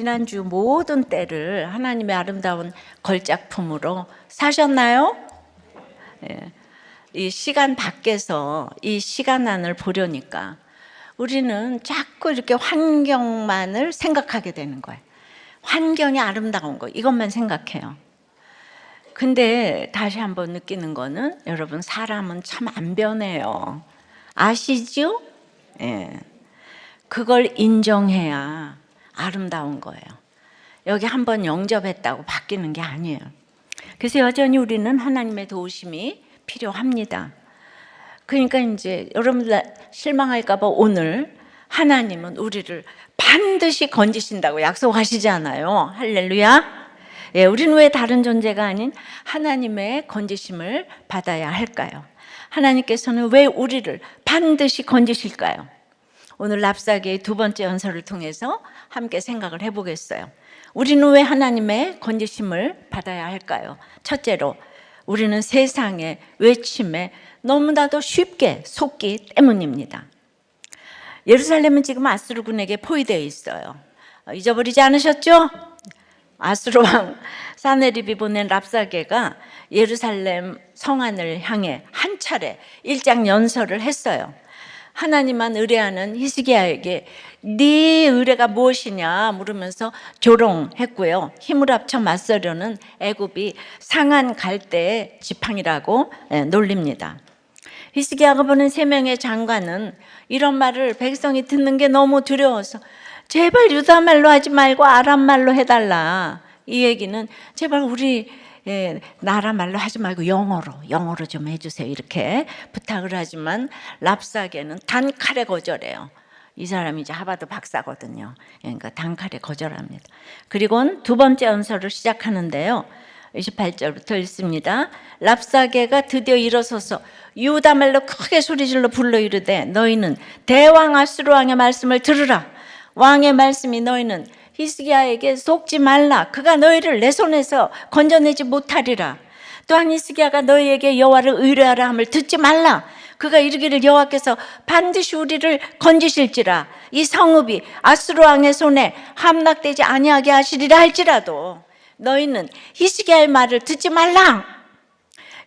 지난주 모든 때를 하나님의 아름다운 걸작품으로 사셨나요? 예. 이 시간 밖에서 이 시간안을 보려니까 우리는 자꾸 이렇게 환경만을 생각하게 되는 거예요. 환경이 아름다운 거, 이것만 생각해요. 근데 다시 한번 느끼는 거는, 여러분, 사람은 참 안 변해요. 아시죠? 예. 그걸 인정해야 아름다운 거예요. 여기 한번 영접했다고 바뀌는 게 아니에요. 그래서 여전히 우리는 하나님의 도우심이 필요합니다. 그러니까 이제 여러분들 실망할까 봐 오늘 하나님은 우리를 반드시 건지신다고 약속하시잖아요. 할렐루야. 예, 우리는 왜 다른 존재가 아닌 하나님의 건지심을 받아야 할까요? 하나님께서는 왜 우리를 반드시 건지실까요? 오늘 랍사기의 두 번째 연설을 통해서 함께 생각을 해보겠어요. 우리는 왜 하나님의 건지심을 받아야 할까요? 첫째로, 우리는 세상의 외침에 너무나도 쉽게 속기 때문입니다. 예루살렘은 지금 아수르군에게 포위되어 있어요. 잊어버리지 않으셨죠? 아수르 왕 사네립이 보낸 랍사게가 예루살렘 성안을 향해 한 차례 일장 연설을 했어요. 하나님만 의뢰하는 히스기야에게 네 의뢰가 무엇이냐 물으면서 조롱했고요. 힘을 합쳐 맞서려는 애굽이 상한 갈대의 지팡이라고 놀립니다. 히스기야가 보낸 3명의 장관은 이런 말을 백성이 듣는 게 너무 두려워서 제발 유다 말로 하지 말고 아람 말로 해달라. 이 얘기는 제발 우리 나라 말로 하지 말고 영어로 좀 해주세요. 이렇게 부탁을 하지만 랍사게는 단칼에 거절해요. 이 사람이 이제 하버드 박사거든요. 그러니까 단칼에 거절합니다. 그리고는 두 번째 연설을 시작하는데요. 28절부터 읽습니다. 랍사게가 드디어 일어서서 유다 말로 크게 소리질러 불러 이르되 너희는 대왕 아수르 왕의 말씀을 들으라. 왕의 말씀이 너희는 히스기야에게 속지 말라. 그가 너희를 내 손에서 건져내지 못하리라. 또한 히스기야가 너희에게 여호와를 의뢰하라 함을 듣지 말라. 그가 이르기를 여호와께서 반드시 우리를 건지실지라. 이 성읍이 아수르 왕의 손에 함락되지 아니하게 하시리라 할지라도 너희는 히스기야의 말을 듣지 말라.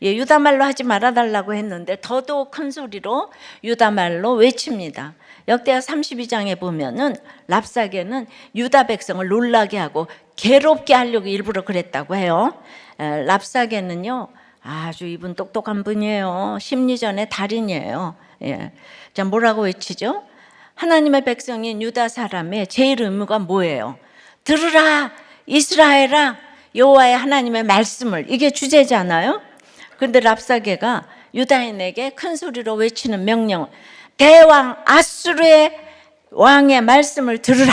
유다 말로 하지 말아달라고 했는데 더더욱 큰 소리로 유다 말로 외칩니다. 역대하 32장에 보면은 랍사게는 유다 백성을 놀라게 하고 괴롭게 하려고 일부러 그랬다고 해요. 랍사게는요 아주 이분 똑똑한 분이에요. 심리전의 달인이에요. 예. 자, 뭐라고 외치죠? 하나님의 백성인 유다 사람의 제일 의무가 뭐예요? 들으라 이스라엘아 여호와의 하나님의 말씀을, 이게 주제잖아요. 그런데 랍사게가 유다인에게 큰 소리로 외치는 명령, 대왕 아수르의 왕의 말씀을 들으라.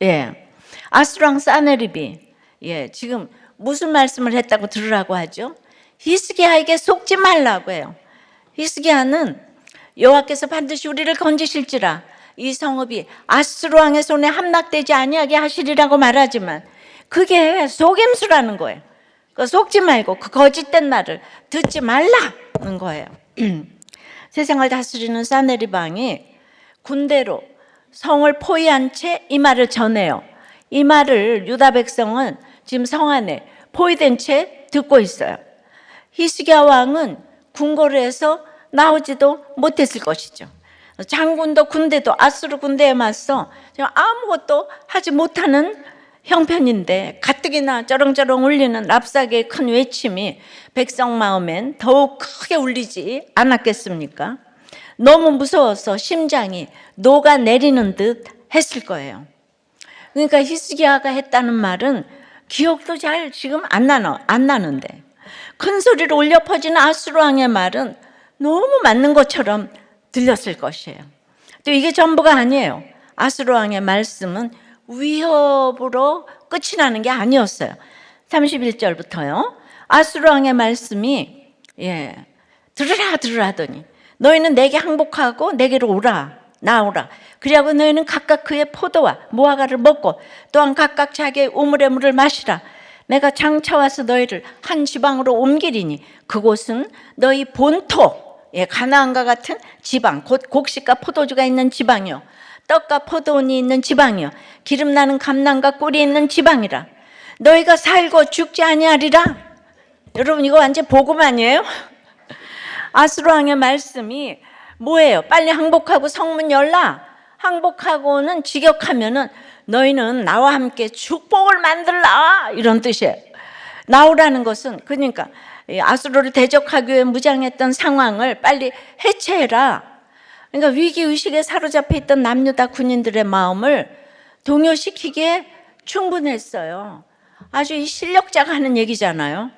예. 아수르 왕 사네립이 지금 무슨 말씀을 했다고 들으라고 하죠? 히스기야에게 속지 말라고 해요. 히스기야는 여호와께서 반드시 우리를 건지실지라 이 성읍이 아수르 왕의 손에 함락되지 아니하게 하시리라고 말하지만 그게 속임수라는 거예요. 속지 말고 그 거짓된 말을 듣지 말라는 거예요. 세상을 다스리는 사네립 왕이 군대로 성을 포위한 채 이 말을 전해요. 이 말을 유다 백성은 지금 성 안에 포위된 채 듣고 있어요. 히스기야 왕은 궁궐을 해서 나오지도 못했을 것이죠. 장군도 군대도 아수르 군대에 맞서 아무것도 하지 못하는 형편인데 가뜩이나 쩌렁쩌렁 울리는 랍사게의 큰 외침이 백성 마음엔 더욱 크게 울리지 않았겠습니까? 너무 무서워서 심장이 녹아내리는 듯 했을 거예요. 그러니까 히스기야가 했다는 말은 기억도 잘 지금 안 나는데 큰 소리로 울려 퍼지는 아수르 왕의 말은 너무 맞는 것처럼 들렸을 것이에요. 또 이게 전부가 아니에요. 아수르 왕의 말씀은 위협으로 끝이 나는 게 아니었어요. 31절부터요. 아수르 왕의 말씀이 들으라 하더니 너희는 내게 항복하고 내게로 오라 나오라. 그리하고 너희는 각각 그의 포도와 무화과를 먹고 또한 각각 자기의 우물의 물을 마시라. 내가 장차 와서 너희를 한 지방으로 옮기리니 그곳은 너희 본토 가나안과 같은 지방 곧 곡식과 포도주가 있는 지방이요 떡과 포도원이 있는 지방이요 기름 나는 감람과 꿀이 있는 지방이라. 너희가 살고 죽지 아니하리라. 여러분 이거 완전 복음 아니에요? 아수르 왕의 말씀이 뭐예요? 빨리 항복하고 성문 열라. 항복하고는 직역하면은 너희는 나와 함께 축복을 만들라 이런 뜻이에요. 나오라는 것은 그러니까 아수르를 대적하기 위해 무장했던 상황을 빨리 해체해라. 그러니까 위기의식에 사로잡혀 있던 남유다 군인들의 마음을 동요시키기에 충분했어요. 아주 이 실력자가 하는 얘기잖아요.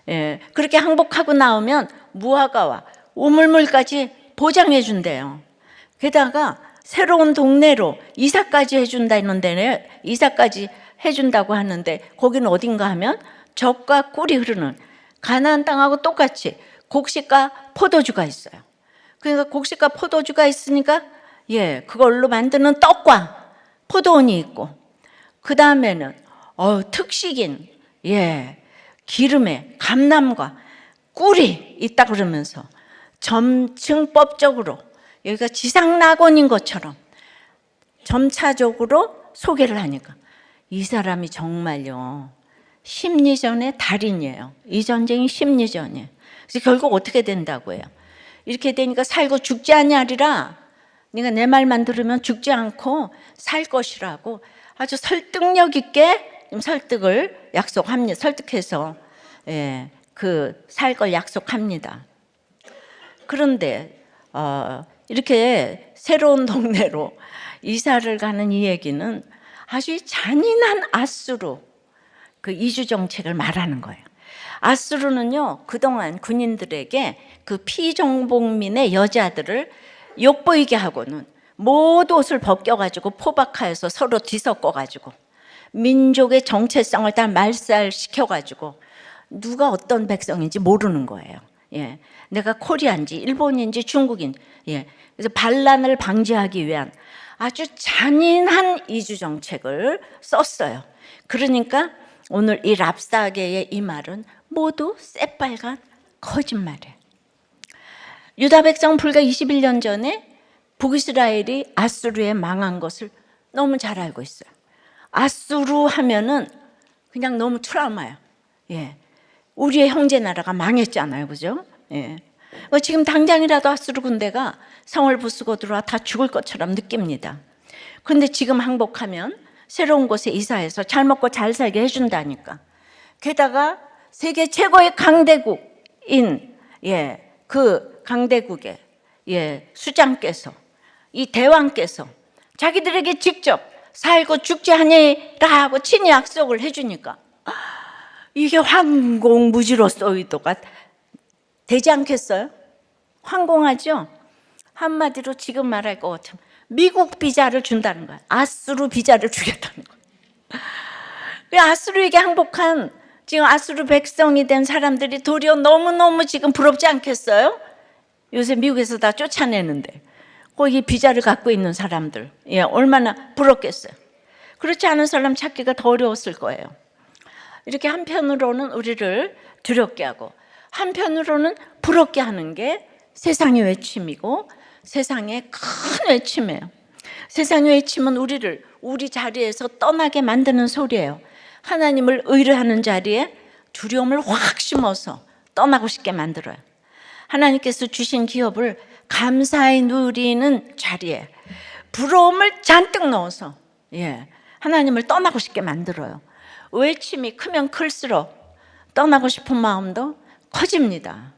예, 그렇게 항복하고 나오면 무화과와 우물물까지 보장해 준대요. 게다가 새로운 동네로 이사까지 해준다는 데네, 이사까지 해준다고 하는데 거기는 어딘가 하면 젖과 꿀이 흐르는 가나안 땅하고 똑같이 곡식과 포도주가 있어요. 그러니까 곡식과 포도주가 있으니까 그걸로 만드는 떡과 포도원이 있고 그 다음에는 특식인 기름에 감람과 꿀이 있다 그러면서 점증법적으로 여기가 지상낙원인 것처럼 점차적으로 소개를 하니까 이 사람이 정말요 심리전의 달인이에요. 이 전쟁이 심리전이에요. 그래서 결국 어떻게 된다고 해요? 이렇게 되니까 살고 죽지 아니하리라. 네가 내 말만 들으면 죽지 않고 살 것이라고 아주 설득력 있게 설득을 약속합니다. 설득해서 그 살 걸 약속합니다. 그런데 이렇게 새로운 동네로 이사를 가는 이 얘기는 아주 잔인한 아수르 그 이주 정책을 말하는 거예요. 아수르는요 그동안 군인들에게 그 피정복민의 여자들을 욕보이게 하고는 모두 옷을 벗겨가지고 포박하여서 서로 뒤섞어가지고 민족의 정체성을 다 말살시켜가지고 누가 어떤 백성인지 모르는 거예요. 내가 코리아인지 일본인지 중국인지 그래서 반란을 방지하기 위한 아주 잔인한 이주 정책을 썼어요. 그러니까 오늘 이 랍사게의 이 말은 모두 새빨간 거짓말이에요. 유다 백성 불과 21년 전에 북이스라엘이 아수르에 망한 것을 너무 잘 알고 있어요. 아수르 하면은 그냥 너무 트라우마예요. 우리의 형제 나라가 망했잖아요, 그죠? 지금 당장이라도 아수르 군대가 성을 부수고 들어와 다 죽을 것처럼 느낍니다. 그런데 지금 항복하면 새로운 곳에 이사해서 잘 먹고 잘 살게 해준다니까. 게다가 세계 최고의 강대국인 그 강대국의 수장께서 이 대왕께서 자기들에게 직접 살고 죽지 아니라 하고 친히 약속을 해주니까 이게 황공무지로서의도가 되지 않겠어요? 황공하죠? 한마디로 지금 말할 것 같으면 미국 비자를 준다는 거야. 아수르 비자를 주겠다는 거야. 아수르에게 항복한 지금 아수르 백성이 된 사람들이 도리어 너무너무 지금 부럽지 않겠어요? 요새 미국에서 다 쫓아내는데 거기 비자를 갖고 있는 사람들 얼마나 부럽겠어요. 그렇지 않은 사람 찾기가 더 어려웠을 거예요. 이렇게 한편으로는 우리를 두렵게 하고 한편으로는 부럽게 하는 게 세상의 외침이고 세상의 큰 외침이에요. 세상의 외침은 우리를 우리 자리에서 떠나게 만드는 소리예요. 하나님을 의뢰하는 자리에 두려움을 확 심어서 떠나고 싶게 만들어요. 하나님께서 주신 기업을 감사히 누리는 자리에 부러움을 잔뜩 넣어서 하나님을 떠나고 싶게 만들어요. 외침이 크면 클수록 떠나고 싶은 마음도 커집니다.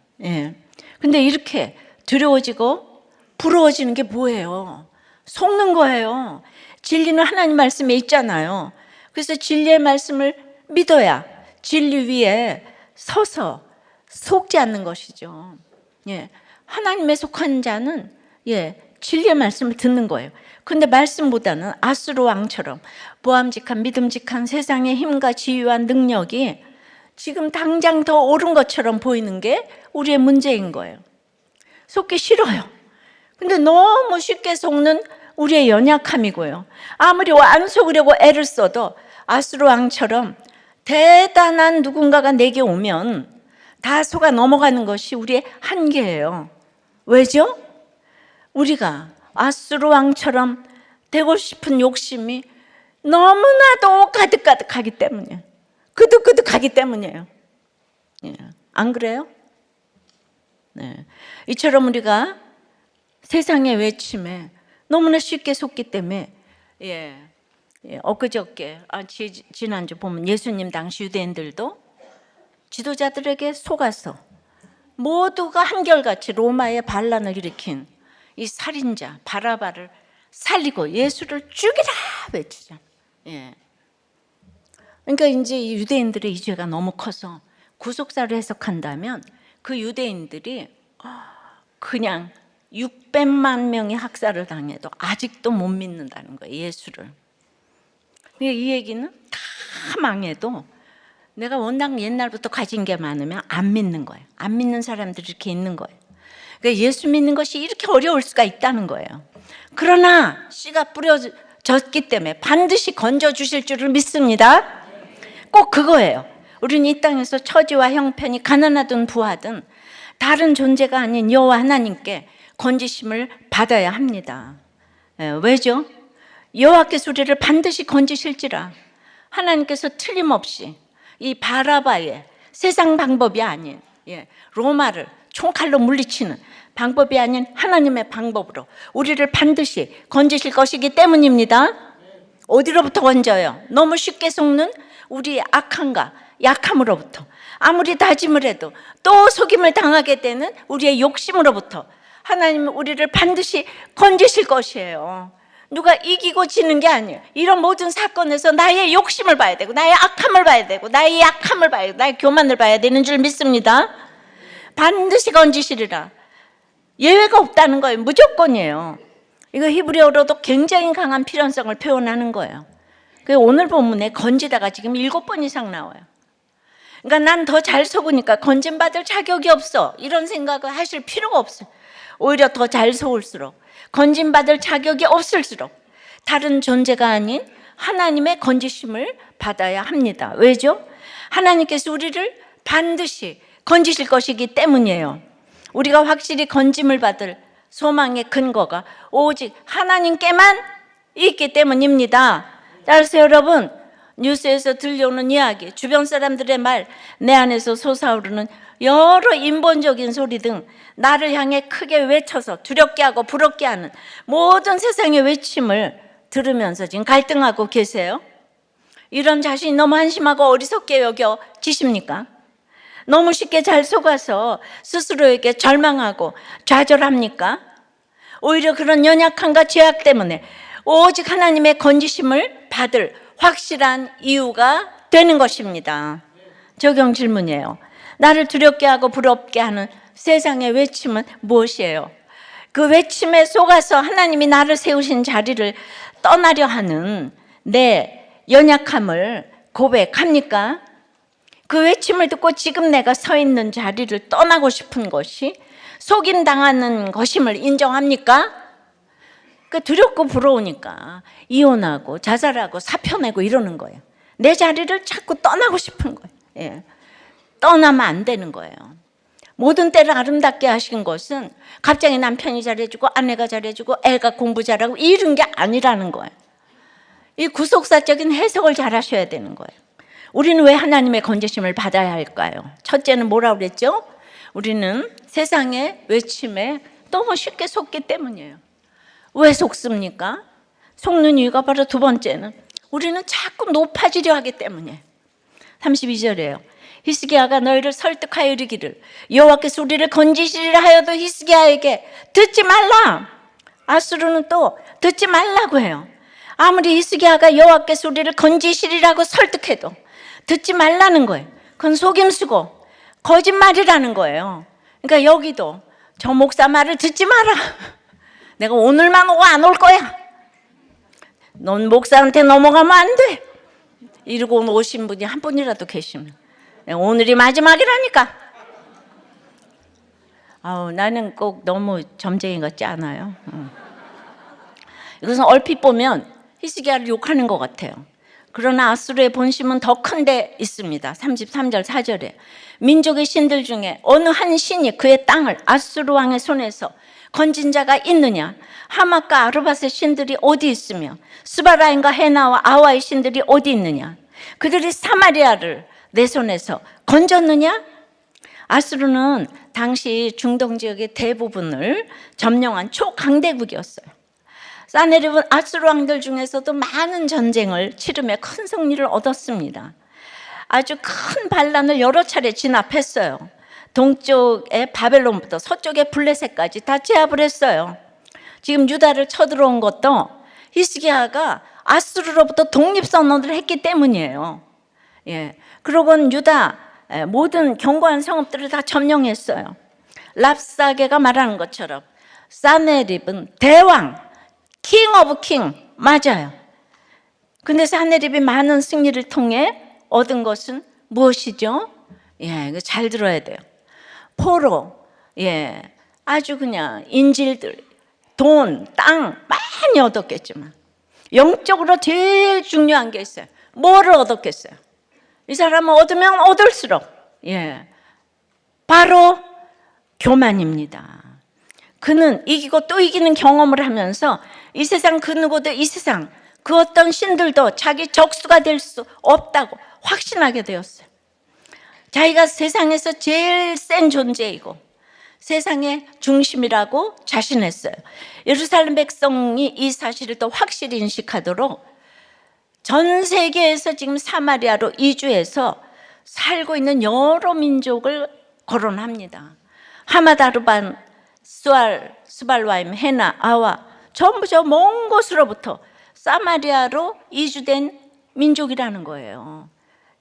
근데 이렇게 두려워지고 부러워지는 게 뭐예요? 속는 거예요. 진리는 하나님 말씀에 있잖아요. 그래서 진리의 말씀을 믿어야 진리 위에 서서 속지 않는 것이죠. 하나님에 속한 자는 진리의 말씀을 듣는 거예요. 근데 말씀보다는 아수르 왕처럼 보암직한 믿음직한 세상의 힘과 지위와 능력이 지금 당장 더 옳은 것처럼 보이는 게 우리의 문제인 거예요. 속기 싫어요. 근데 너무 쉽게 속는 우리의 연약함이고요. 아무리 안 속으려고 애를 써도 아수르 왕처럼 대단한 누군가가 내게 오면 다 속아 넘어가는 것이 우리의 한계예요. 왜죠? 우리가 아수르 왕처럼 되고 싶은 욕심이 너무나도 가득가득하기 때문이에요. 그득그득하기 때문이에요. 예. 안 그래요? 네. 이처럼 우리가 세상의 외침에 너무나 쉽게 속기 때문에 엊그저께 지난주 보면 예수님 당시 유대인들도 지도자들에게 속아서 모두가 한결같이 로마의 반란을 일으킨 이 살인자 바라바를 살리고 예수를 죽이라 외치잖아. 그러니까 이제 이 유대인들의 이 죄가 너무 커서 구속사를 해석한다면 그 유대인들이 그냥 600만 명이 학살을 당해도 아직도 못 믿는다는 거예요, 예수를. 그러니까 이 얘기는 다 망해도 내가 워낙 옛날부터 가진 게 많으면 안 믿는 거예요. 안 믿는 사람들이 이렇게 있는 거예요. 그러니까 예수 믿는 것이 이렇게 어려울 수가 있다는 거예요. 그러나 씨가 뿌려졌기 때문에 반드시 건져주실 줄을 믿습니다. 꼭 그거예요. 우리는 이 땅에서 처지와 형편이 가난하든 부하든 다른 존재가 아닌 여호와 하나님께 건지심을 받아야 합니다. 왜죠? 여호와께서 우리를 반드시 건지실지라. 하나님께서 틀림없이 이 바라바의 세상 방법이 아닌 로마를 총칼로 물리치는 방법이 아닌 하나님의 방법으로 우리를 반드시 건지실 것이기 때문입니다. 어디로부터 건져요? 너무 쉽게 속는 우리의 악함과 약함으로부터, 아무리 다짐을 해도 또 속임을 당하게 되는 우리의 욕심으로부터 하나님은 우리를 반드시 건지실 것이에요. 누가 이기고 지는 게 아니에요. 이런 모든 사건에서 나의 욕심을 봐야 되고, 나의 악함을 봐야 되고, 나의 약함을 봐야 되고, 나의 교만을 봐야 되는 줄 믿습니다. 반드시 건지시리라. 예외가 없다는 거예요. 무조건이에요. 이거 히브리어로도 굉장히 강한 필연성을 표현하는 거예요. 오늘 본문에 건지다가 지금 7번 이상 나와요. 그러니까 난 더 잘 속으니까 건진받을 자격이 없어, 이런 생각을 하실 필요가 없어요. 오히려 더 잘 속을수록, 건진받을 자격이 없을수록 다른 존재가 아닌 하나님의 건지심을 받아야 합니다. 왜죠? 하나님께서 우리를 반드시 건지실 것이기 때문이에요. 우리가 확실히 건짐을 받을 소망의 근거가 오직 하나님께만 있기 때문입니다. 따라서 여러분, 뉴스에서 들려오는 이야기, 주변 사람들의 말, 내 안에서 솟아오르는 여러 인본적인 소리 등 나를 향해 크게 외쳐서 두렵게 하고 부럽게 하는 모든 세상의 외침을 들으면서 지금 갈등하고 계세요. 이런 자신이 너무 한심하고 어리석게 여겨지십니까? 너무 쉽게 잘 속아서 스스로에게 절망하고 좌절합니까? 오히려 그런 연약함과 죄악 때문에 오직 하나님의 건지심을 받을 확실한 이유가 되는 것입니다. 적용 질문이에요. 나를 두렵게 하고 부럽게 하는 세상의 외침은 무엇이에요? 그 외침에 속아서 하나님이 나를 세우신 자리를 떠나려 하는 내 연약함을 고백합니까? 그 외침을 듣고 지금 내가 서 있는 자리를 떠나고 싶은 것이 속임당하는 것임을 인정합니까? 그 두렵고 부러우니까 이혼하고 자살하고 사표 내고 이러는 거예요. 내 자리를 자꾸 떠나고 싶은 거예요. 떠나면 안 되는 거예요. 모든 때를 아름답게 하신 것은 갑자기 남편이 잘해주고 아내가 잘해주고 애가 공부 잘하고 이런 게 아니라는 거예요. 이 구속사적인 해석을 잘 하셔야 되는 거예요. 우리는 왜 하나님의 건지심을 받아야 할까요? 첫째는 뭐라고 그랬죠? 우리는 세상의 외침에 너무 쉽게 속기 때문이에요. 왜 속습니까? 속는 이유가 바로 두 번째는 우리는 자꾸 높아지려 하기 때문이에요. 32절이에요. 히스기야가 너희를 설득하여 이르기를 여호와께서 우리를 건지시리라 하여도 히스기야에게 듣지 말라. 아수르는 또 듣지 말라고 해요. 아무리 히스기야가 여호와께서 우리를 건지시리라고 설득해도 듣지 말라는 거예요. 그건 속임수고 거짓말이라는 거예요. 그러니까 여기도 저 목사 말을 듣지 마라. 내가 오늘만 오고 안 올 거야. 넌 목사한테 넘어가면 안 돼. 이러고 오신 분이 한 분이라도 계시면 오늘이 마지막이라니까. 나는 꼭 너무 점쟁이 같지 않아요? 이것은 얼핏 보면 히스기야를 욕하는 것 같아요. 그러나 아수르의 본심은 더 큰 데 있습니다. 33절 4절에 민족의 신들 중에 어느 한 신이 그의 땅을 아수르 왕의 손에서 건진 자가 있느냐? 하맛과 아르밧의 신들이 어디 있으며 스바라임과 헤나와 아와의 신들이 어디 있느냐? 그들이 사마리아를 내 손에서 건졌느냐? 아수르는 당시 중동 지역의 대부분을 점령한 초강대국이었어요. 사네립은 아수르 왕들 중에서도 많은 전쟁을 치르며 큰 승리를 얻었습니다. 아주 큰 반란을 여러 차례 진압했어요. 동쪽의 바벨론부터 서쪽의 블레셋까지 다 제압을 했어요. 지금 유다를 쳐들어온 것도 히스기야가 아수르로부터 독립선언을 했기 때문이에요. 예. 그러고는 유다 모든 견고한 성읍들을 다 점령했어요. 랍사게가 말하는 것처럼 사네립은 대왕, 킹 오브 킹 맞아요. 근데 사네립이 많은 승리를 통해 얻은 것은 무엇이죠? 예, 잘 들어야 돼요. 포로, 예, 아주 그냥 인질들, 돈, 땅 많이 얻었겠지만 영적으로 제일 중요한 게 있어요. 뭐를 얻었겠어요? 이 사람은 얻으면 얻을수록, 예, 바로 교만입니다. 그는 이기고 또 이기는 경험을 하면서 이 세상 그 누구도 이 세상 그 어떤 신들도 자기 적수가 될 수 없다고 확신하게 되었어요. 자기가 세상에서 제일 센 존재이고 세상의 중심이라고 자신했어요. 예루살렘 백성이 이 사실을 더 확실히 인식하도록 전 세계에서 지금 사마리아로 이주해서 살고 있는 여러 민족을 거론합니다. 하맛, 아르밧, 수알, 스발와임, 헤나, 아와 전부 저 먼 곳으로부터 사마리아로 이주된 민족이라는 거예요.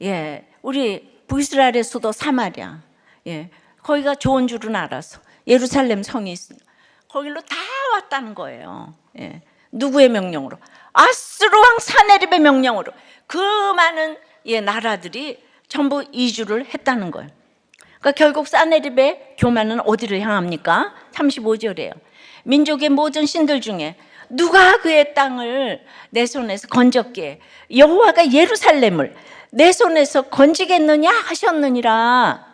예, 우리 북이스라엘의 수도 사마리아, 예, 거기가 좋은 줄은 알아서 예루살렘 성이 있습니다. 거기로 다 왔다는 거예요. 예, 누구의 명령으로? 아수르 왕 사네립의 명령으로 그 많은 나라들이 전부 이주를 했다는 거예요. 그러니까 결국 사네립의 교만은 어디를 향합니까? 35절이에요. 민족의 모든 신들 중에 누가 그의 땅을 내 손에서 건졌기에 여호와가 예루살렘을 내 손에서 건지겠느냐 하셨느니라.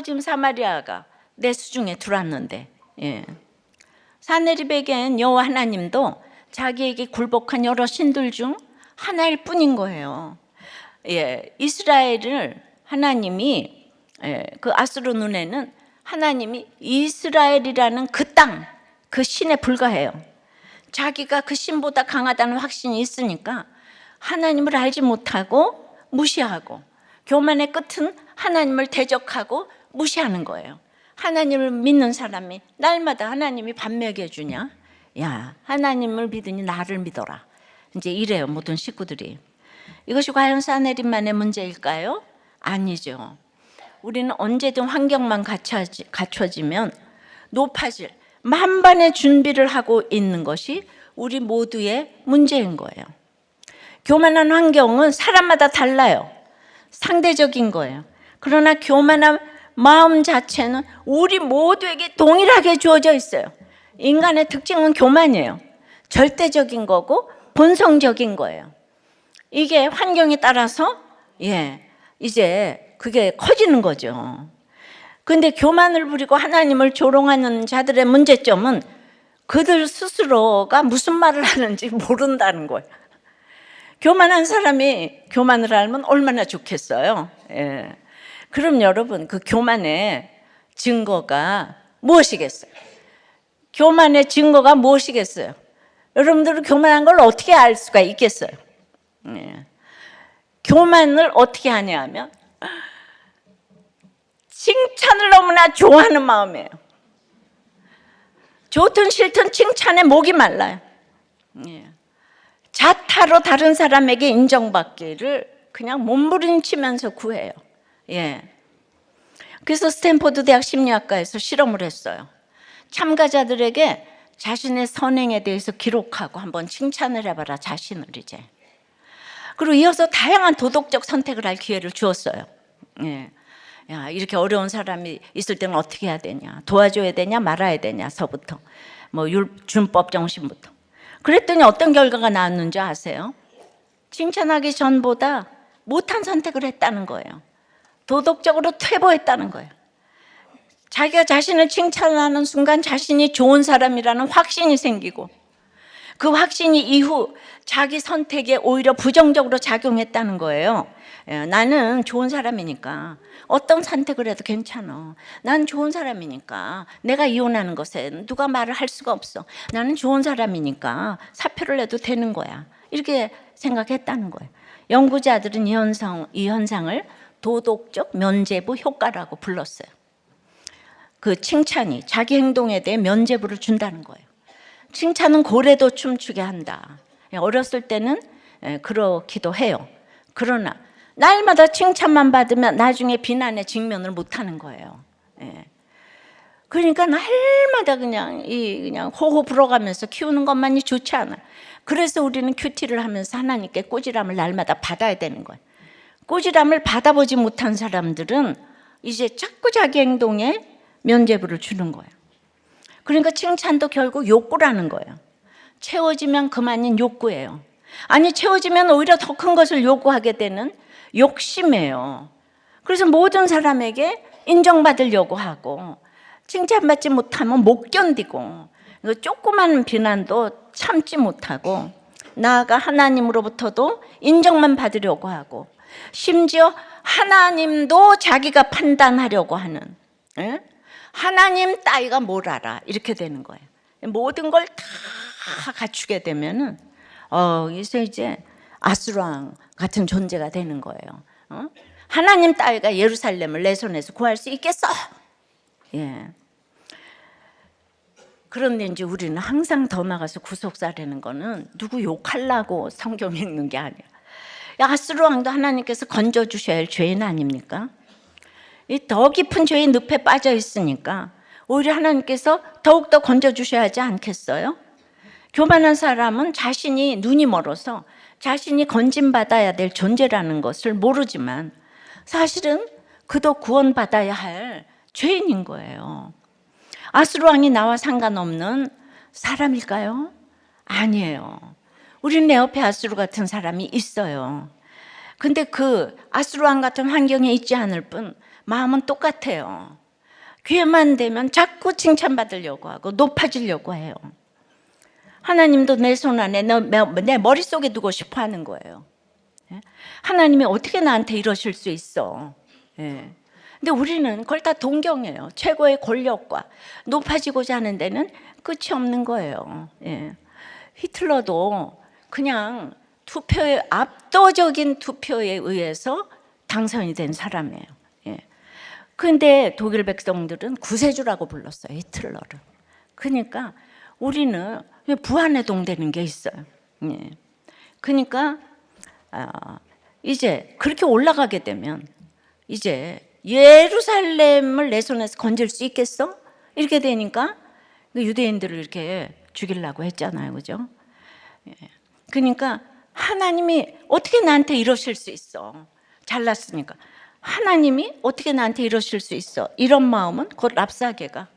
지금 사마리아가 내 수중에 들어왔는데, 예. 사네립에겐 여호와 하나님도 자기에게 굴복한 여러 신들 중 하나일 뿐인 거예요. 예, 이스라엘을 하나님이, 예, 그 아수르 눈에는 하나님이 이스라엘이라는 그 땅, 그 신에 불과해요. 자기가 그 신보다 강하다는 확신이 있으니까 하나님을 알지 못하고 무시하고 교만의 끝은 하나님을 대적하고 무시하는 거예요. 하나님을 믿는 사람이 날마다 하나님이 밥 먹여주냐? 야, 하나님을 믿으니 나를 믿어라. 이제 이래요, 모든 식구들이. 이것이 과연 사네립만의 문제일까요? 아니죠. 우리는 언제든 환경만 갖춰지면 높아질 만반의 준비를 하고 있는 것이 우리 모두의 문제인 거예요. 교만한 환경은 사람마다 달라요. 상대적인 거예요. 그러나 교만한 마음 자체는 우리 모두에게 동일하게 주어져 있어요. 인간의 특징은 교만이에요. 절대적인 거고 본성적인 거예요. 이게 환경에 따라서 이제 그게 커지는 거죠. 근데 교만을 부리고 하나님을 조롱하는 자들의 문제점은 그들 스스로가 무슨 말을 하는지 모른다는 거예요. 교만한 사람이 교만을 알면 얼마나 좋겠어요. 예. 그럼 여러분, 그 교만의 증거가 무엇이겠어요? 교만의 증거가 무엇이겠어요? 여러분들은 교만한 걸 어떻게 알 수가 있겠어요? 예. 교만을 어떻게 하냐 하면 칭찬을 너무나 좋아하는 마음이에요. 좋든 싫든 칭찬에 목이 말라요. 예. 자타로 다른 사람에게 인정받기를 그냥 몸부림치면서 구해요. 예. 그래서 스탠포드 대학 심리학과에서 실험을 했어요. 참가자들에게 자신의 선행에 대해서 기록하고 한번 칭찬을 해봐라, 자신을 이제. 그리고 이어서 다양한 도덕적 선택을 할 기회를 주었어요. 예. 야, 이렇게 어려운 사람이 있을 때는 어떻게 해야 되냐, 도와줘야 되냐 말아야 되냐서부터 뭐 준법 정신부터. 그랬더니 어떤 결과가 나왔는지 아세요? 칭찬하기 전보다 못한 선택을 했다는 거예요. 도덕적으로 퇴보했다는 거예요. 자기가 자신을 칭찬하는 순간 자신이 좋은 사람이라는 확신이 생기고, 그 확신이 이후 자기 선택에 오히려 부정적으로 작용했다는 거예요. 나는 좋은 사람이니까 어떤 선택을 해도 괜찮아. 난 좋은 사람이니까 내가 이혼하는 것에 누가 말을 할 수가 없어. 나는 좋은 사람이니까 사표를 내도 되는 거야. 이렇게 생각했다는 거예요. 연구자들은 이 현상을 도덕적 면죄부 효과라고 불렀어요. 그 칭찬이 자기 행동에 대해 면죄부를 준다는 거예요. 칭찬은 고래도 춤추게 한다. 어렸을 때는 그렇기도 해요. 그러나 날마다 칭찬만 받으면 나중에 비난에 직면을 못하는 거예요. 그러니까 날마다 그냥 호호 불어가면서 키우는 것만이 좋지 않아. 그래서 우리는 큐티를 하면서 하나님께 꾸지람을 날마다 받아야 되는 거예요. 꾸지람을 받아보지 못한 사람들은 이제 자꾸 자기 행동에 면죄부를 주는 거예요. 그러니까 칭찬도 결국 욕구라는 거예요. 채워지면 그만인 욕구예요. 아니, 채워지면 오히려 더 큰 것을 요구하게 되는 욕심이에요. 그래서 모든 사람에게 인정받으려고 하고, 칭찬받지 못하면 못 견디고, 조그만 비난도 참지 못하고, 나아가 하나님으로부터도 인정만 받으려고 하고, 심지어 하나님도 자기가 판단하려고 하는, 하나님 따위가 뭘 알아, 이렇게 되는 거예요. 모든 걸 다 갖추게 되면은 이제 아수르왕 같은 존재가 되는 거예요. 하나님 따위가 예루살렘을 내 손에서 구할 수 있겠어? 그런데 이제 우리는 항상 더 나가서 구속사라는 거는 누구 욕하려고 성경 읽는 게 아니야. 아수르왕도 하나님께서 건져주셔야 할 죄인 아닙니까? 이 더 깊은 죄의 늪에 빠져 있으니까 오히려 하나님께서 더욱더 건져주셔야 하지 않겠어요? 교만한 사람은 자신이 눈이 멀어서 자신이 건진받아야 될 존재라는 것을 모르지만 사실은 그도 구원받아야 할 죄인인 거예요. 아수르왕이 나와 상관없는 사람일까요? 아니에요. 우리는 내 옆에 아수르 같은 사람이 있어요. 근데 그 아수르왕 같은 환경에 있지 않을 뿐 마음은 똑같아요. 기회만 되면 자꾸 칭찬받으려고 하고 높아지려고 해요. 하나님도 내 손 안에 내 머릿속에 두고 싶어 하는 거예요. 하나님이 어떻게 나한테 이러실 수 있어? 근데 우리는 그걸 다 동경해요. 최고의 권력과 높아지고자 하는 데는 끝이 없는 거예요. 히틀러도 그냥 압도적인 투표에 의해서 당선이 된 사람이에요. 그런데 독일 백성들은 구세주라고 불렀어요, 히틀러를. 그러니까 우리는 부안해동되는 게 있어요. 그러니까 이제 그렇게 올라가게 되면 이제 예루살렘을 내 손에서 건질 수 있겠어? 이렇게 되니까 유대인들을 이렇게 죽이려고 했잖아요, 그죠? 그러니까 하나님이 어떻게 나한테 이러실 수 있어? 잘났으니까. 하나님이 어떻게 나한테 이러실 수 있어? 이런 마음은 곧 랍사게가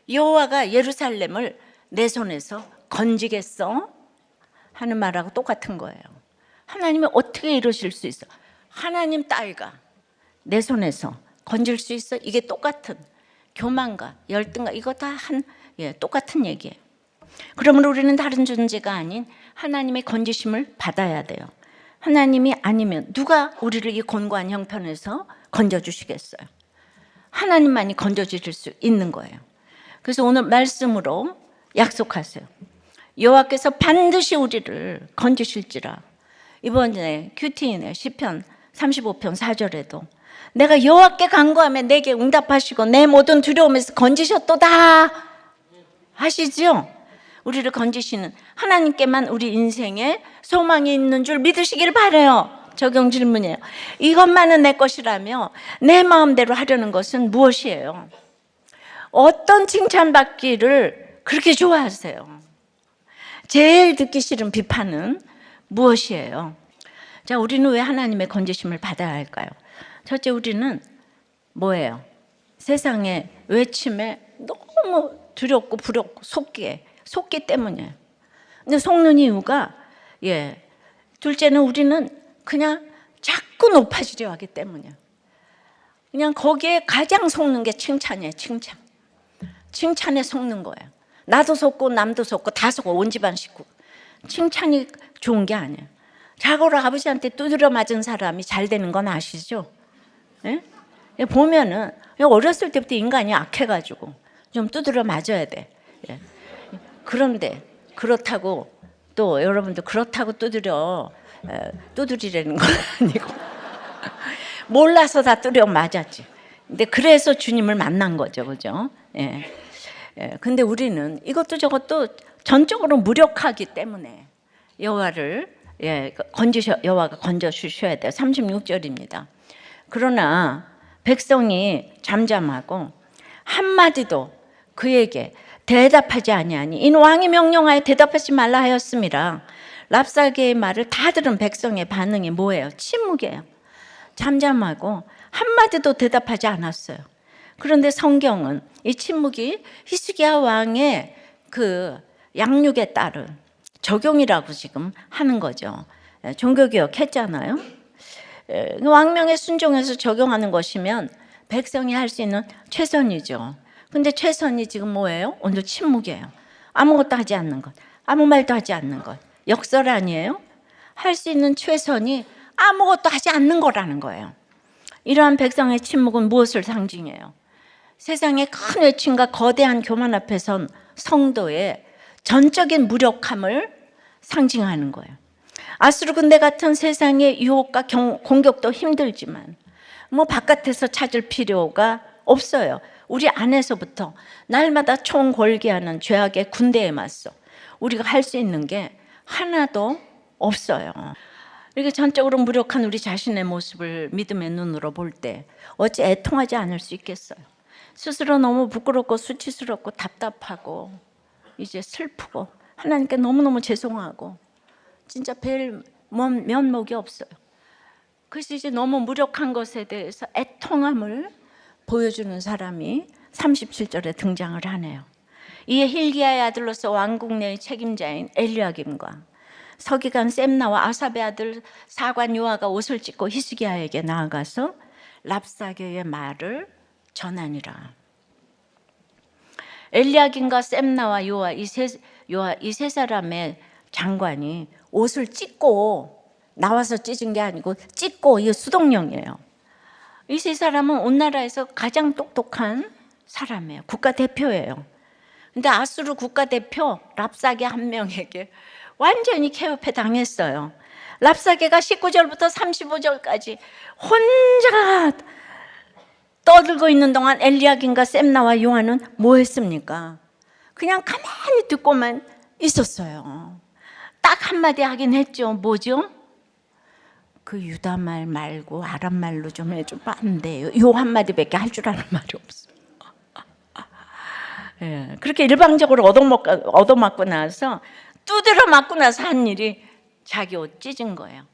여호와가 예루살렘을 내 손에서 건지겠어? 하는 말하고 똑같은 거예요. 하나님이 어떻게 이러실 수 있어? 하나님 따위가 내 손에서 건질 수 있어? 이게 똑같은 교만과 열등과 이거 다 똑같은 얘기예요. 그러면 우리는 다른 존재가 아닌 하나님의 건지심을 받아야 돼요. 하나님이 아니면 누가 우리를 이 곤고한 형편에서 건져주시겠어요? 하나님만이 건져주실 수 있는 거예요. 그래서 오늘 말씀으로 약속하세요. 여호와께서 반드시 우리를 건지실지라. 이번에 큐티인의 시편 35편 4절에도 내가 여호와께 간구하며 내게 응답하시고 내 모든 두려움에서 건지셨도다 하시죠. 우리를 건지시는 하나님께만 우리 인생에 소망이 있는 줄 믿으시길 바라요. 적용 질문이에요. 이것만은 내 것이라며 내 마음대로 하려는 것은 무엇이에요? 어떤 칭찬받기를 그렇게 좋아하세요? 제일 듣기 싫은 비판은 무엇이에요? 자, 우리는 왜 하나님의 건지심을 받아야 할까요? 첫째, 우리는 뭐예요? 세상의 외침에 너무 두렵고 부럽고 속기 때문이에요. 근데 속는 이유가 둘째는 우리는 그냥 자꾸 높아지려 하기 때문이에요. 그냥 거기에 가장 속는 게 칭찬이에요. 칭찬. 칭찬에 속는 거예요. 나도 속고 남도 속고 다 속고 온 집안 식구. 칭찬이 좋은 게 아니에요. 자고로 아버지한테 두드려 맞은 사람이 잘 되는 건 아시죠? 예? 보면은 어렸을 때부터 인간이 악해가지고 좀 두드려 맞아야 돼. 예. 그런데 그렇다고 또 여러분도 그렇다고 두드리라는 건 아니고 몰라서 다 두드려 맞았지. 근데 그래서 주님을 만난 거죠, 그죠? 예. 예. 근데 우리는 이것도 저것도 전적으로 무력하기 때문에 여호와가 건져 주셔야 돼요. 36절입니다. 그러나 백성이 잠잠하고 한마디도 그에게 대답하지 아니하니 이는 왕이 명령하여 대답하지 말라 하였습니다. 랍사게의 말을 다 들은 백성의 반응이 뭐예요? 침묵이에요. 잠잠하고 한마디도 대답하지 않았어요. 그런데 성경은 이 침묵이 히스기야 왕의 그 양육에 따른 적용이라고 지금 하는 거죠. 종교개혁 했잖아요. 왕명에 순종해서 적용하는 것이면 백성이 할 수 있는 최선이죠. 근데 최선이 지금 뭐예요? 오늘 침묵이에요. 아무것도 하지 않는 것, 아무 말도 하지 않는 것. 역설 아니에요? 할 수 있는 최선이 아무것도 하지 않는 거라는 거예요. 이러한 백성의 침묵은 무엇을 상징해요? 세상의 큰 외침과 거대한 교만 앞에 선 성도의 전적인 무력함을 상징하는 거예요. 아수르 군대 같은 세상의 유혹과 공격도 힘들지만 뭐 바깥에서 찾을 필요가 없어요. 우리 안에서부터 날마다 총 골기하는 죄악의 군대에 맞서 우리가 할 수 있는 게 하나도 없어요. 이렇게 전적으로 무력한 우리 자신의 모습을 믿음의 눈으로 볼 때 어찌 애통하지 않을 수 있겠어요? 스스로 너무 부끄럽고 수치스럽고 답답하고 이제 슬프고 하나님께 너무너무 죄송하고 진짜 뵐 면목이 없어요. 그래서 이제 너무 무력한 것에 대해서 애통함을 보여주는 사람이 37절에 등장을 하네요. 이에 hil기야의 아들로서 왕국 내의 책임자인 엘리야김과 서기관 셈나와 아삽의 아들 사관 요아가 옷을 찢고 히스기야에게 나아가서 랍사게의 말을 전하니라. 엘리야김과 셈나와 요아 이 세 사람의 장관이 옷을 찢고 나와서 찢은 게 아니고 찢고 이게 수동령이에요. 이 세 사람은 온 나라에서 가장 똑똑한 사람이에요. 국가대표예요. 근데 아수르 국가대표 랍사게 한 명에게 완전히 케업해 당했어요. 랍사게가 19절부터 35절까지 혼자 떠들고 있는 동안 엘리야김과 셈나와 요한은 뭐 했습니까? 그냥 가만히 듣고만 있었어요. 딱 한마디 하긴 했죠. 뭐죠? 그 유다말 말고 아람말로 좀 해줘. 안 돼요. 요 한마디밖에 할 줄 아는 말이 없어요. 예, 그렇게 일방적으로 얻어맞고 나서 두드려 맞고 나서 한 일이 자기 옷 찢은 거예요.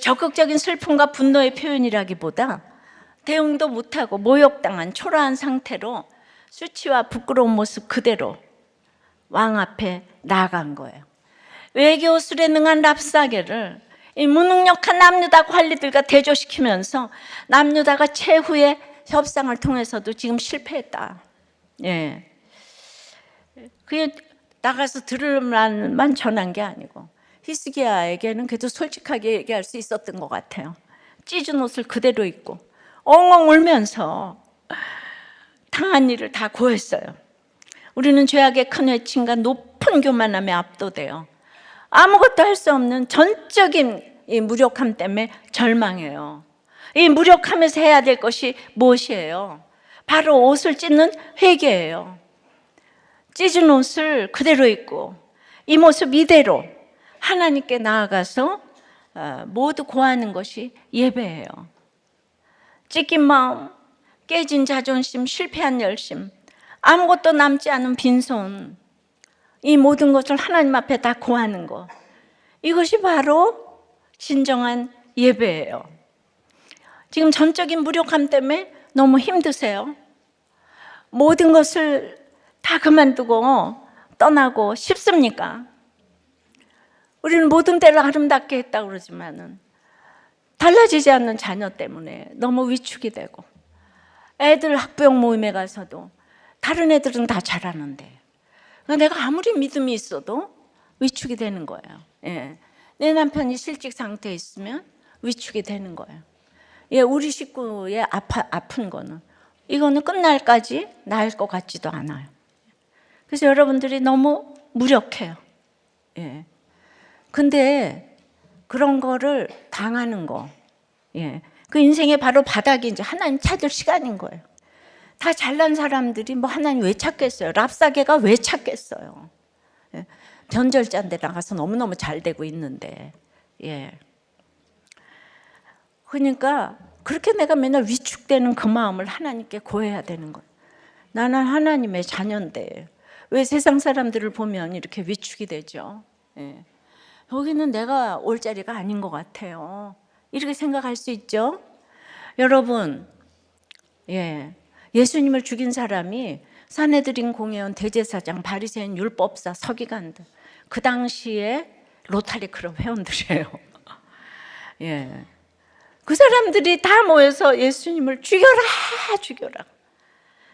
적극적인 슬픔과 분노의 표현이라기보다 대응도 못하고 모욕당한 초라한 상태로 수치와 부끄러운 모습 그대로 왕 앞에 나아간 거예요. 외교술에 능한 랍사게를 이 무능력한 남유다 관리들과 대조시키면서 남유다가 최후의 협상을 통해서도 지금 실패했다. 예. 그게 나가서 들을 말만 전한 게 아니고 히스기야에게는 그래도 솔직하게 얘기할 수 있었던 것 같아요. 찢은 옷을 그대로 입고 엉엉 울면서 당한 일을 다 고했어요. 우리는 죄악의 큰 외침과 높은 교만함에 압도돼요. 아무것도 할 수 없는 전적인 이 무력함 때문에 절망해요. 이 무력함에서 해야 될 것이 무엇이에요? 바로 옷을 찢는 회개예요. 찢은 옷을 그대로 입고 이 모습 이대로 하나님께 나아가서 모두 고하는 것이 예배예요. 찢긴 마음, 깨진 자존심, 실패한 열심, 아무것도 남지 않은 빈손, 이 모든 것을 하나님 앞에 다 고하는 것, 이것이 바로 진정한 예배예요. 지금 전적인 무력함 때문에 너무 힘드세요? 모든 것을 다 그만두고 떠나고 싶습니까? 우리는 모든 때를 아름답게 했다고 그러지만은 달라지지 않는 자녀 때문에 너무 위축이 되고 애들 학부형 모임에 가서도 다른 애들은 다 잘하는데. 그러니까 내가 아무리 믿음이 있어도 위축이 되는 거예요. 예. 내 남편이 실직 상태에 있으면 위축이 되는 거예요. 예, 우리 식구의 아픈 거는 이거는 끝날까지 나을 것 같지도 않아요. 그래서 여러분들이 너무 무력해요. 예. 근데 그런 거를 당하는 거, 예. 그 인생의 바로 바닥이 이제 하나님 찾을 시간인 거예요. 다 잘난 사람들이 뭐 하나님 왜 찾겠어요? 랍사게가 왜 찾겠어요? 예. 변절자인데 나가서 너무너무 잘 되고 있는데, 예. 그러니까 그렇게 내가 맨날 위축되는 그 마음을 하나님께 고해야 되는 거예요. 나는 하나님의 자녀인데 왜 세상 사람들을 보면 이렇게 위축이 되죠? 예. 여기는 내가 올 자리가 아닌 것 같아요. 이렇게 생각할 수 있죠? 여러분, 예, 예수님을 죽인 사람이 산헤드린 공회원, 대제사장, 바리새인, 율법사, 서기관들, 그 당시에 로타리 클럽 회원들이에요. 예, 그 사람들이 다 모여서 예수님을 죽여라, 죽여라.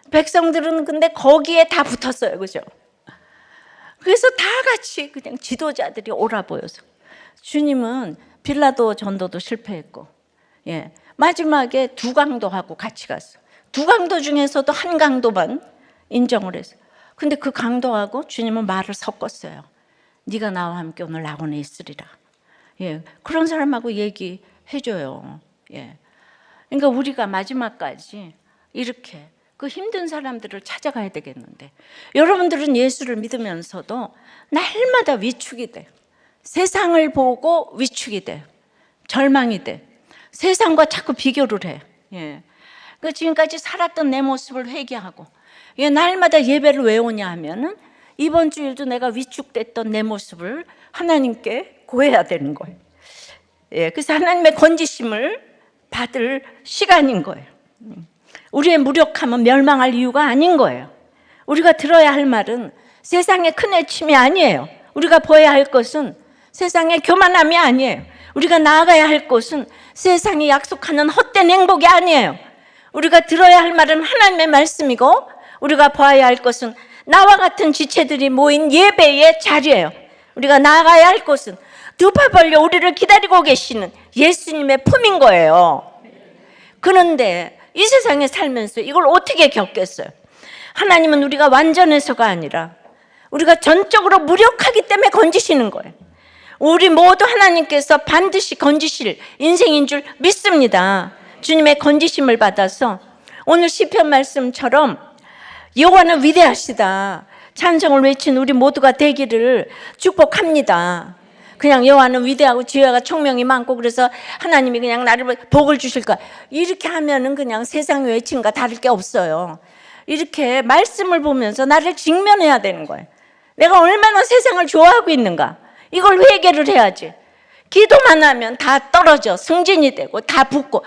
백성들은 근데 거기에 다 붙었어요, 그죠? 그래서 다 같이 그냥 지도자들이 오라보여서 주님은 빌라도 전도도 실패했고, 예, 마지막에 두 강도하고 같이 갔어. 두 강도 중에서도 한 강도만 인정을 했어. 근데 그 강도하고 주님은 말을 섞었어요. 네가 나와 함께 오늘 낙원에 있으리라. 예, 그런 사람하고 얘기해줘요. 예, 그러니까 우리가 마지막까지 이렇게 그 힘든 사람들을 찾아가야 되겠는데, 여러분들은 예수를 믿으면서도 날마다 위축이 돼. 세상을 보고 위축이 돼. 절망이 돼. 세상과 자꾸 비교를 해. 예. 그 지금까지 살았던 내 모습을 회개하고, 예, 날마다 예배를 왜 오냐 하면은 이번 주일도 내가 위축됐던 내 모습을 하나님께 고해야 되는 거예요. 예, 그래서 하나님의 건지심을 받을 시간인 거예요. 우리의 무력함은 멸망할 이유가 아닌 거예요. 우리가 들어야 할 말은 세상의 큰 해침이 아니에요. 우리가 보아야 할 것은 세상의 교만함이 아니에요. 우리가 나아가야 할 곳은 세상이 약속하는 헛된 행복이 아니에요. 우리가 들어야 할 말은 하나님의 말씀이고, 우리가 보아야 할 것은 나와 같은 지체들이 모인 예배의 자리예요. 우리가 나아가야 할 곳은 두 팔 벌려 우리를 기다리고 계시는 예수님의 품인 거예요. 그런데 이 세상에 살면서 이걸 어떻게 겪겠어요? 하나님은 우리가 완전해서가 아니라 우리가 전적으로 무력하기 때문에 건지시는 거예요. 우리 모두 하나님께서 반드시 건지실 인생인 줄 믿습니다. 주님의 건지심을 받아서 오늘 시편 말씀처럼 여호와는 위대하시다, 찬송을 외친 우리 모두가 되기를 축복합니다. 그냥 여호와는 위대하고 지혜가 총명이 많고 그래서 하나님이 그냥 나를 복을 주실 거야, 이렇게 하면은 그냥 세상 외침과 다를 게 없어요. 이렇게 말씀을 보면서 나를 직면해야 되는 거예요. 내가 얼마나 세상을 좋아하고 있는가, 이걸 회개를 해야지. 기도만 하면 다 떨어져 승진이 되고 다 붙고,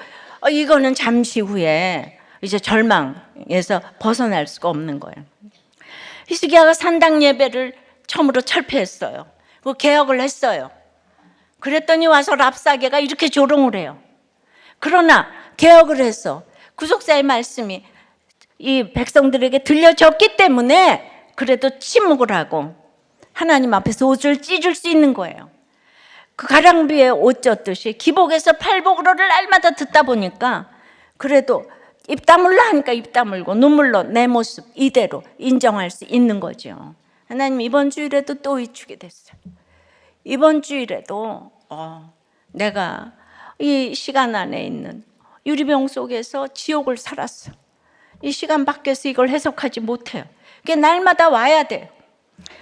이거는 잠시 후에 이제 절망에서 벗어날 수가 없는 거예요. 히스기야가 산당 예배를 처음으로 철폐했어요. 그 개혁을 했어요. 그랬더니 와서 랍사게가 이렇게 조롱을 해요. 그러나 개혁을 해서 구속사의 말씀이 이 백성들에게 들려졌기 때문에 그래도 침묵을 하고 하나님 앞에서 옷을 찢을 수 있는 거예요. 그 가랑비에 옷 젖듯이 기복에서 팔복으로를 날마다 듣다 보니까 그래도 입 다물라 하니까 입 다물고 눈물로 내 모습 이대로 인정할 수 있는 거죠. 하나님 이번 주일에도 또 위축이 됐어요. 이번 주일에도 내가 이 시간 안에 있는 유리병 속에서 지옥을 살았어. 이 시간 밖에서 이걸 해석하지 못해요. 그게 날마다 와야 돼요.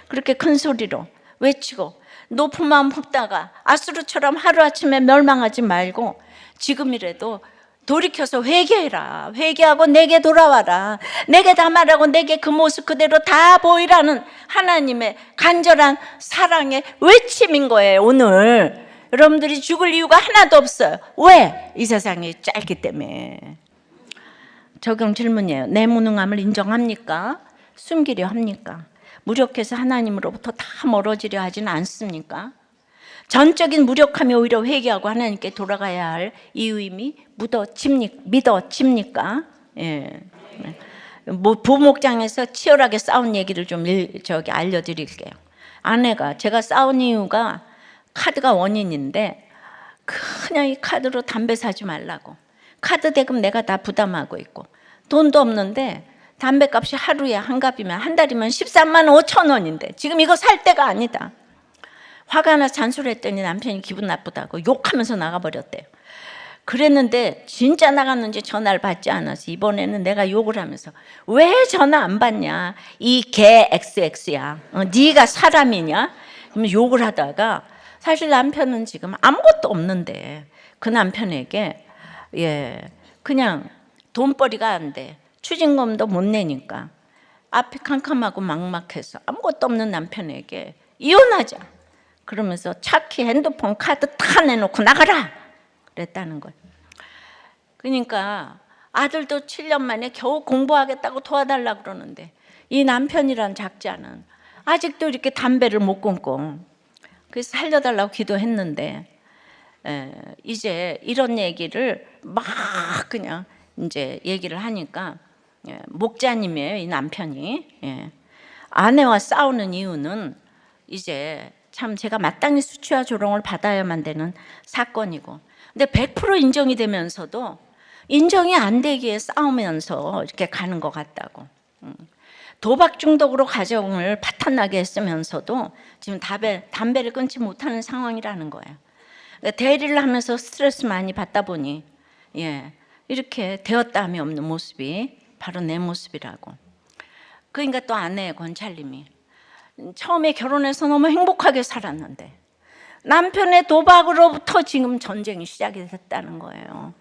그렇게 큰 소리로 외치고 높은 마음 품다가 아수르처럼 하루아침에 멸망하지 말고 지금이라도 돌이켜서 회개해라. 회개하고 내게 돌아와라. 내게 다 말하고 내게 그 모습 그대로 다 보이라는 하나님의 간절한 사랑의 외침인 거예요. 오늘 여러분들이 죽을 이유가 하나도 없어요. 왜? 이 세상이 짧기 때문에. 적용 질문이에요. 내 무능함을 인정합니까? 숨기려 합니까? 무력해서 하나님으로부터 다 멀어지려 하지는 않습니까? 전적인 무력함이 오히려 회개하고 하나님께 돌아가야 할 이유임이 믿어집니까? 예. 뭐 부목장에서 치열하게 싸운 얘기를 좀 알려드릴게요. 아내가 제가 싸운 이유가 카드가 원인인데 그냥 이 카드로 담배 사지 말라고. 카드 대금 내가 다 부담하고 있고 돈도 없는데 담배값이 하루에 한 갑이면 한 달이면 13만 5천 원인데 지금 이거 살 때가 아니다. 화가 나 잔소리했더니 남편이 기분 나쁘다고 욕하면서 나가버렸대요. 그랬는데 진짜 나갔는지 전화를 받지 않아서 이번에는 내가 욕을 하면서 왜 전화 안 받냐, 이 개 XX야, 네가 사람이냐, 그러면 욕을 하다가 사실 남편은 지금 아무것도 없는데 그 남편에게 그냥 돈벌이가 안 돼, 추징금도 못 내니까 앞이 캄캄하고 막막해서 아무것도 없는 남편에게 이혼하자 그러면서 차키 핸드폰 카드 다 내놓고 나가라 그랬다는 거예요. 그러니까 아들도 7년 만에 겨우 공부하겠다고 도와달라고 그러는데 이 남편이란 작자는 아직도 이렇게 담배를 못 끊고, 그래서 살려달라고 기도했는데 이제 이런 얘기를 막 그냥 이제 얘기를 하니까 목자님이에요, 이 남편이. 아내와 싸우는 이유는 이제 참 제가 마땅히 수치와 조롱을 받아야만 되는 사건이고, 근데 100% 인정이 되면서도 인정이 안 되기에 싸우면서 이렇게 가는 것 같다고. 도박 중독으로 가정을 파탄나게 했으면서도 지금 담배를 끊지 못하는 상황이라는 거예요. 그러니까 대리를 하면서 스트레스 많이 받다 보니 이렇게 되었다함이 없는 모습이 바로 내 모습이라고. 그러니까 또 아내의 권찰님이 처음에 결혼해서 너무 행복하게 살았는데 남편의 도박으로부터 지금 전쟁이 시작이 됐다는 거예요.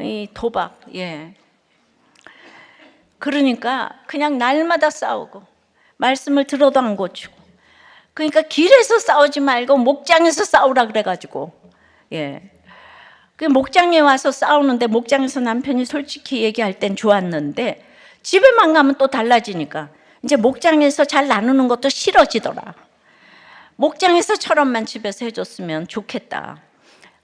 이 도박, 그러니까 그냥 날마다 싸우고 말씀을 들어도 안 고치고, 그러니까 길에서 싸우지 말고 목장에서 싸우라 그래가지고, 그 목장에 와서 싸우는데 목장에서 남편이 솔직히 얘기할 땐 좋았는데 집에만 가면 또 달라지니까 이제 목장에서 잘 나누는 것도 싫어지더라. 목장에서처럼만 집에서 해줬으면 좋겠다.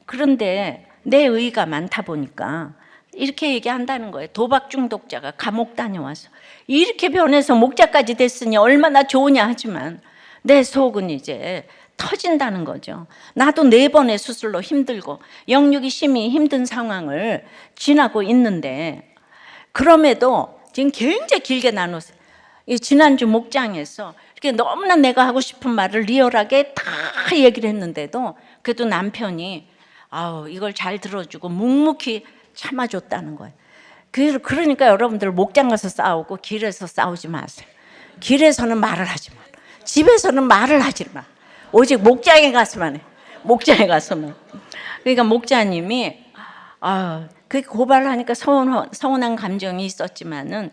그런데 내 의의가 많다 보니까 이렇게 얘기한다는 거예요. 도박 중독자가 감옥 다녀와서 이렇게 변해서 목자까지 됐으니 얼마나 좋으냐 하지만 내 속은 이제 터진다는 거죠. 나도 4번의 수술로 힘들고 영육이 심히 힘든 상황을 지나고 있는데 그럼에도 지금 굉장히 길게 나눴어요. 지난주 목장에서 이렇게 너무나 내가 하고 싶은 말을 리얼하게 다 얘기를 했는데도 그래도 남편이 이걸 잘 들어주고 묵묵히 참아줬다는 거예요. 그러니까 여러분들 목장 가서 싸우고 길에서 싸우지 마세요. 길에서는 말을 하지 마. 집에서는 말을 하지 마. 오직 목장에 가서만 해. 목장에 가서만. 그러니까 목자님이 그 고발을 하니까 서운한 감정이 있었지만은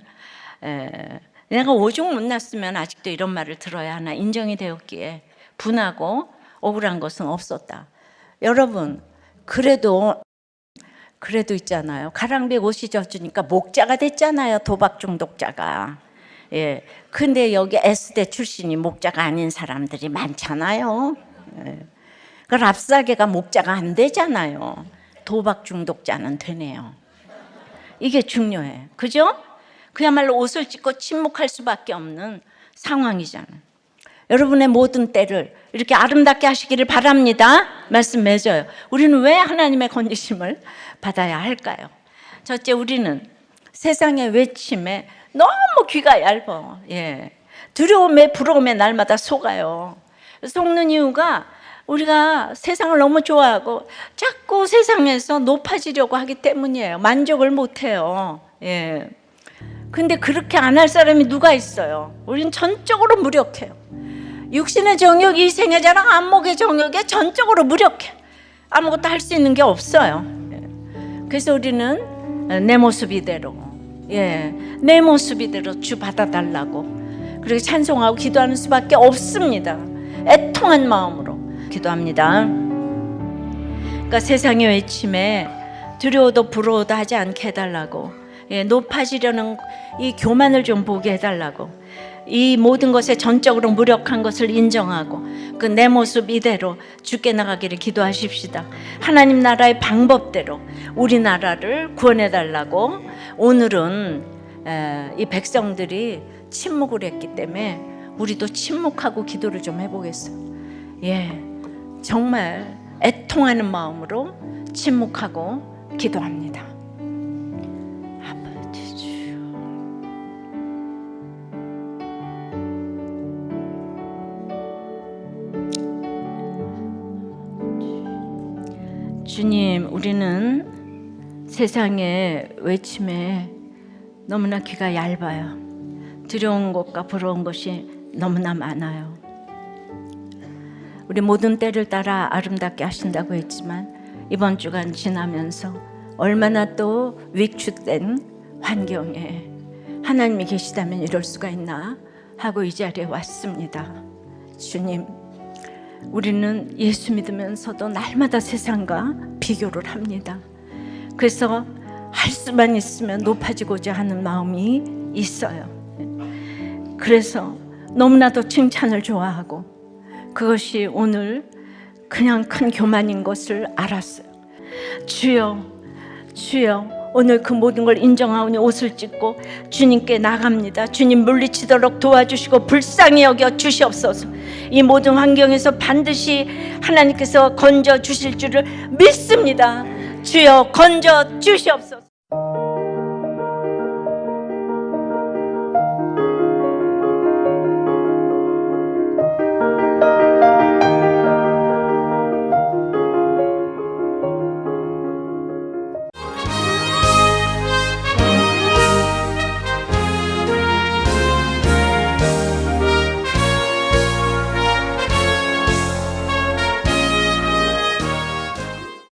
내가 오죽 못났으면 아직도 이런 말을 들어야 하나, 인정이 되었기에 분하고 억울한 것은 없었다. 여러분, 그래도 있잖아요. 가랑비에 옷이 젖으니까 목자가 됐잖아요. 도박 중독자가. 근데 여기 S대 출신이 목자가 아닌 사람들이 많잖아요. 그 랍사계가 목자가 안 되잖아요. 도박 중독자는 되네요. 이게 중요해. 그죠? 그야말로 옷을 찢고 침묵할 수밖에 없는 상황이잖아요. 여러분의 모든 때를 이렇게 아름답게 하시기를 바랍니다. 말씀 맺어요. 우리는 왜 하나님의 건지심을 받아야 할까요? 첫째, 우리는 세상의 외침에 너무 귀가 얇아. 두려움에 부러움에 날마다 속아요. 속는 이유가 우리가 세상을 너무 좋아하고 자꾸 세상에서 높아지려고 하기 때문이에요. 만족을 못해요. 근데 그렇게 안 할 사람이 누가 있어요? 우리는 전적으로 무력해요. 육신의 정욕, 이생의 자랑, 안목의 정욕에 전적으로 무력해. 아무것도 할 수 있는 게 없어요. 그래서 우리는 내 모습 이대로, 내 모습 이대로 주 받아달라고 그렇게 찬송하고 기도하는 수밖에 없습니다. 애통한 마음으로 기도합니다. 그러니까 세상의 외침에 두려워도 부러워도 하지 않게 해달라고, 높아지려는 이 교만을 좀 보게 해달라고, 이 모든 것에 전적으로 무력한 것을 인정하고 그 내 모습 이대로 주께 나가기를 기도하십시다. 하나님 나라의 방법대로 우리나라를 구원해 달라고 오늘은 이 백성들이 침묵을 했기 때문에 우리도 침묵하고 기도를 좀 해보겠어요. 예, 정말 애통하는 마음으로 침묵하고 기도합니다. 아버지 주여, 주님, 우리는 세상의 외침에 너무나 귀가 얇아요. 두려운 것과 부러운 것이 너무나 많아요. 우리 모든 때를 따라 아름답게 하신다고 했지만 이번 주간 지나면서 얼마나 또 위축된 환경에 하나님이 계시다면 이럴 수가 있나 하고 이 자리에 왔습니다. 주님, 우리는 예수 믿으면서도 날마다 세상과 비교를 합니다. 그래서 할 수만 있으면 높아지고자 하는 마음이 있어요. 그래서 너무나도 칭찬을 좋아하고 그것이 오늘 그냥 큰 교만인 것을 알았어요. 주여, 주여, 오늘 그 모든 걸 인정하오니 옷을 찢고 주님께 나갑니다. 주님 물리치도록 도와주시고 불쌍히 여겨 주시옵소서. 이 모든 환경에서 반드시 하나님께서 건져 주실 줄을 믿습니다. 주여 건져 주시옵소서.